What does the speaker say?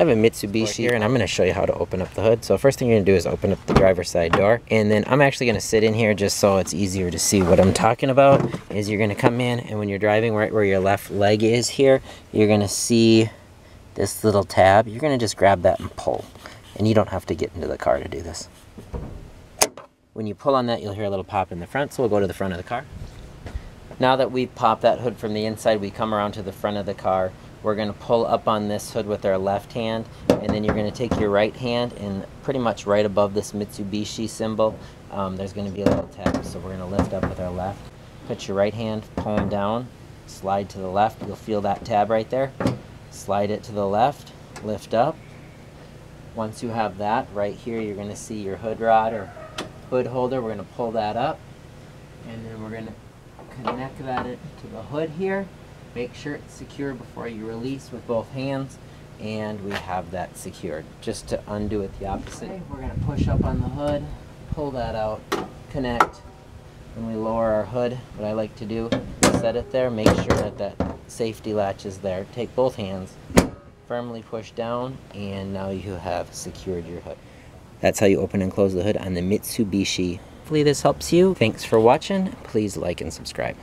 have a Mitsubishi here, and I'm going to show you how to open up the hood. So first thing you're going to do is open up the driver's side door, and then I'm actually going to sit in here just so it's easier to see what I'm talking about. Is you're going to come in, and when you're driving, right where your left leg is here, you're going to see this little tab. You're going to just grab that and pull, and you don't have to get into the car to do this. When you pull on that, you'll hear a little pop in the front, so we'll go to the front of the car. Now that we've popped that hood from the inside, we come around to the front of the car. We're going to pull up on this hood with our left hand, and then you're going to take your right hand, and pretty much right above this Mitsubishi symbol, there's going to be a little tab. So we're going to lift up with our left. Put your right hand, palm down, slide to the left. You'll feel that tab right there. Slide it to the left, lift up. Once you have that, right here you're going to see your hood rod or hood holder. We're going to pull that up, and then we're going to connect that to the hood here. Make sure it's secure before you release with both hands, and we have that secured. Just to undo it the opposite, okay, we're going to push up on the hood, pull that out, connect. When we lower our hood, what I like to do is set it there, make sure that that safety latch is there. Take both hands, firmly push down, and now you have secured your hood. That's how you open and close the hood on the Mitsubishi. Hopefully this helps you. Thanks for watching. Please like and subscribe.